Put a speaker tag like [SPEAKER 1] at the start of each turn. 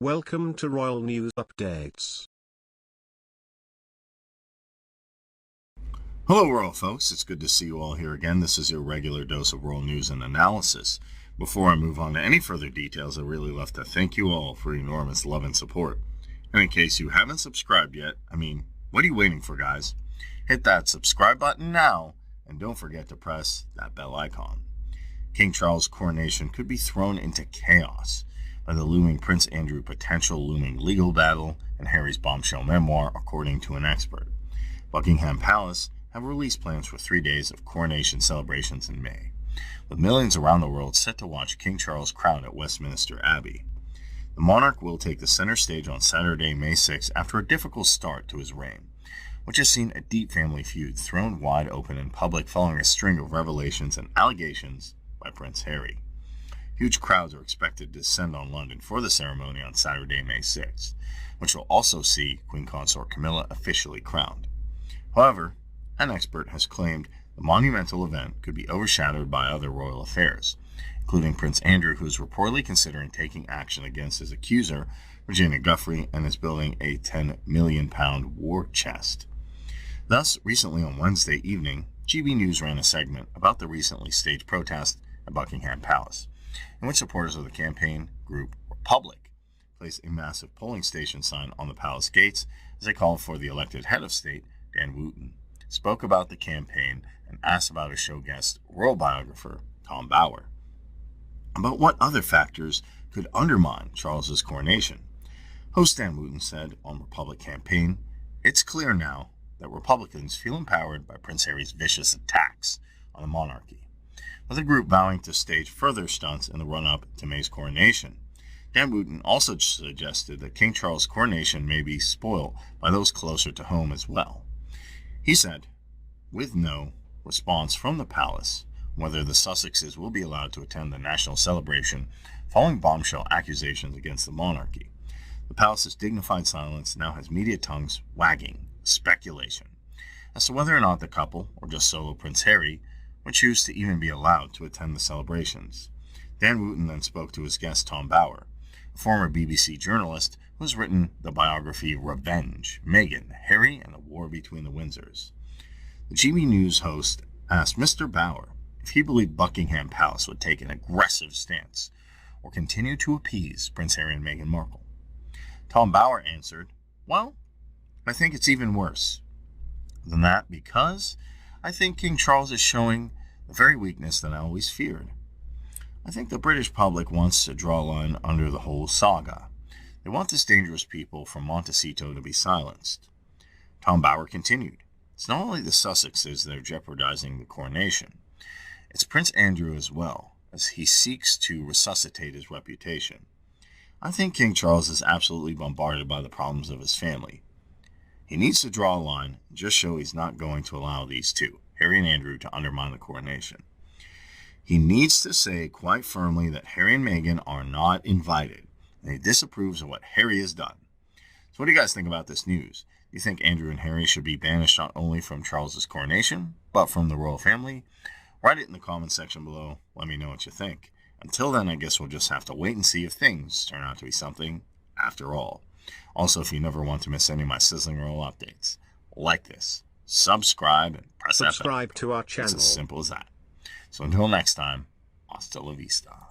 [SPEAKER 1] Welcome to Royal News Updates.
[SPEAKER 2] Hello Royal folks, it's good to see you all here again. This is your regular dose of Royal News and Analysis. Before I move on to any further details, I really love to thank you all for your enormous love and support. And in case you haven't subscribed yet, what are you waiting for, guys? Hit that subscribe button now, and don't forget to press that bell icon. King Charles' coronation could be thrown into chaos by the looming Prince Andrew potential looming legal battle and Harry's bombshell memoir, according to an expert. Buckingham Palace have released plans for 3 days of coronation celebrations in May, with millions around the world set to watch King Charles crowned at Westminster Abbey. The monarch will take the center stage on Saturday, May 6, after a difficult start to his reign, which has seen a deep family feud thrown wide open in public following a string of revelations and allegations by Prince Harry. Huge crowds are expected to descend on London for the ceremony on Saturday, May 6th, which will also see Queen Consort Camilla officially crowned. However, an expert has claimed the monumental event could be overshadowed by other royal affairs, including Prince Andrew, who is reportedly considering taking action against his accuser, Virginia Giuffre, and is building a £10 million war chest. Thus, recently on Wednesday evening, GB News ran a segment about the recently staged protest at Buckingham Palace, in which supporters of the campaign group Republic placed a massive polling station sign on the palace gates as they called for the elected head of state, Dan Wootton, spoke about the campaign and asked about his show guest, royal biographer Tom Bower, about what other factors could undermine Charles's coronation. Host Dan Wootton said on Republic campaign, "It's clear now that Republicans feel empowered by Prince Harry's vicious attacks on the monarchy, with the group vowing to stage further stunts in the run-up to May's coronation." Dan Wootton also suggested that King Charles' coronation may be spoiled by those closer to home as well. He said, with no response from the palace, whether the Sussexes will be allowed to attend the national celebration following bombshell accusations against the monarchy. The palace's dignified silence now has media tongues wagging speculation as to whether or not the couple, or just solo Prince Harry, would choose to even be allowed to attend the celebrations. Dan Wootton then spoke to his guest Tom Bower, a former BBC journalist who has written the biography Revenge, Meghan, Harry, and the War Between the Windsors. The GB News host asked Mr. Bower if he believed Buckingham Palace would take an aggressive stance or continue to appease Prince Harry and Meghan Markle. Tom Bower answered, "Well, I think it's even worse than that because I think King Charles is showing the very weakness that I always feared. I think the British public wants to draw a line under the whole saga. They want this dangerous people from Montecito to be silenced." Tom Bower continued, "It's not only the Sussexes that are jeopardizing the coronation. It's Prince Andrew as well, as he seeks to resuscitate his reputation. I think King Charles is absolutely bombarded by the problems of his family. He needs to draw a line and just show he's not going to allow these two, Harry and Andrew, to undermine the coronation. He needs to say quite firmly that Harry and Meghan are not invited, and he disapproves of what Harry has done." So what do you guys think about this news? Do you think Andrew and Harry should be banished not only from Charles's coronation, but from the royal family? Write it in the comments section below. Let me know what you think. Until then, I guess we'll just have to wait and see if things turn out to be something after all. Also, if you never want to miss any of my sizzling royal updates, like this, subscribe, and press that bell.
[SPEAKER 1] Subscribe to our channel.
[SPEAKER 2] It's as simple as that. So until next time, hasta la vista.